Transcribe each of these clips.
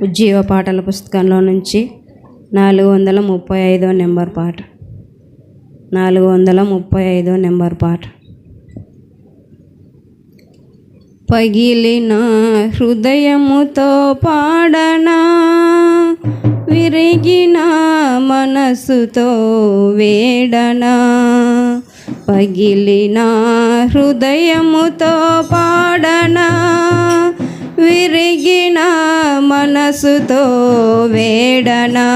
ఉజ్జీవ పాటల పుస్తకంలో నుంచి 435 నెంబర్ పాట. 435 నెంబర్ పాట. పగిలిన హృదయముతో పాడనా, విరిగిన మనసుతో వేడనా. పగిలిన హృదయముతో పాడనా, విరిగిన మనసుతో వేడనా.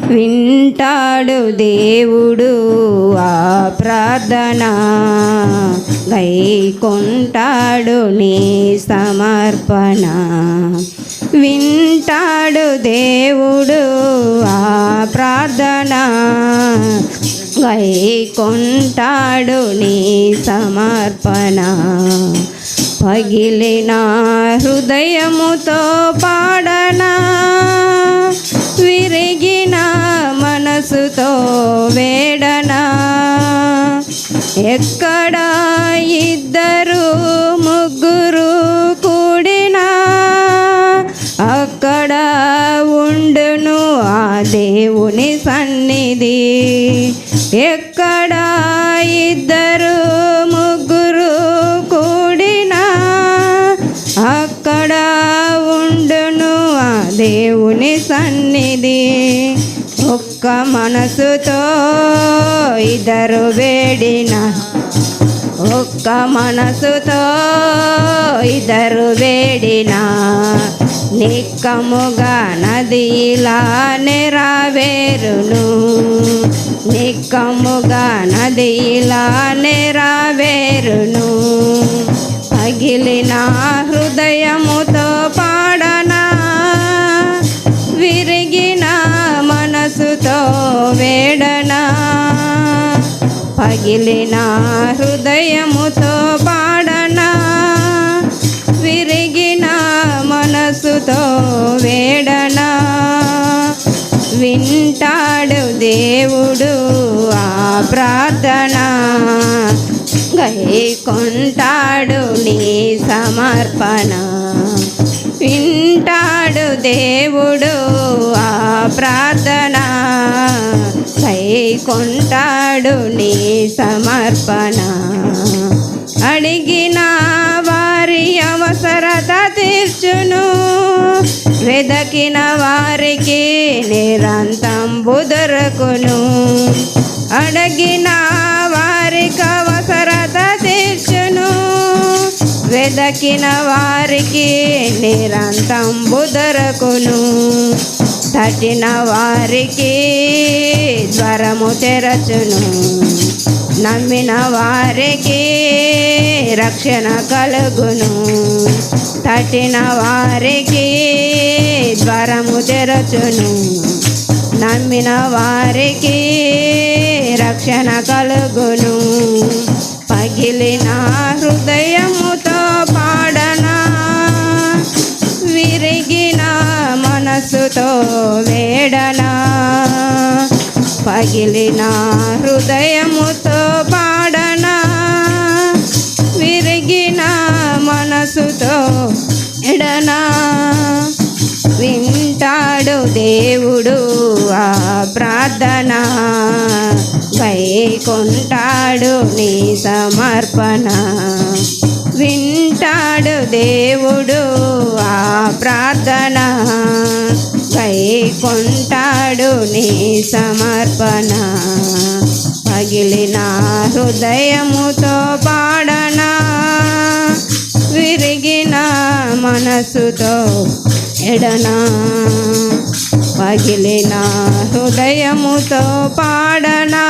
వింటాడు దేవుడు ఆ ప్రార్థన, గైకొంటాడు నీ సమర్పణ. వింటాడు దేవుడు ఆ ప్రార్థన, గైకొంటాడు నీ సమర్పణ. పగిలిన హృదయముతో పాడనా, విరిగిన మనసుతో వేడనా. ఎక్కడ ఇద్దరు ముగ్గురు కూడినా, అక్కడ ఉండును ఆ దేవుని సన్నిధి. ఎక్కడ ఇద్దరు ముగ్గురు కూడినా, అక్కడ ఉండును ఆ దేవుని సన్నిధి. ఒక్క మనసుతో ఇద్దరు వేడిన, ఒక్క మనసుతో ఇద్దరు వేడిన, నిక్కముగా నది ఇలా నెరవేరును. నిక్కముగా నది ఇలా నెరవేరును. పగిలిన హృదయముతో పాడనా, విరిగిన మనసుతో వేడనా. పగిలిన హృదయముతో పాడనా, విరిగిన మనసుతో వేడనా. వింటాడు దేవుడు ఆ ప్రార్థన, గైకొంటాడు నీ సమర్పణ. వింటాడు దేవుడు ఆ ప్రార్థన, గైకొంటాడు నీ సమర్పణ. అడిగిన వారి అవసరత తీర్చును, వెదకిన వారికి నిరంతంబు దొరకును. అడిగిన వారికి అవసరత తీర్చును, వెదకిన వారికి నిరంతంబు దొరకును. తట్టిన వారికి ద్వారము తెరచును, నమ్మిన వారికి రక్షణ కలుగును. తట్టిన వారికి ద్వారము తెరచును, నమ్మిన వారికి రక్షణ కలుగును. పగిలిన హృదయముతో పాడనా, విరిగిన మనసుతో వేడనా. పగిలిన హృదయముతో పాడనా, విరిగిన మనసుతో ఎడనా. వింటాడు దేవుడు ఆ ప్రార్థన, గైకొంటాడు నీ సమర్పణ. వింటాడు దేవుడు ఆ ప్రార్థన, గైకొంటాడు నీ సమర్పణ. పగిలిన హృదయముతో పాడనా, విరిగిన మనసుతో ఎడనా. పగిలిన హృదయముతో పాడనా,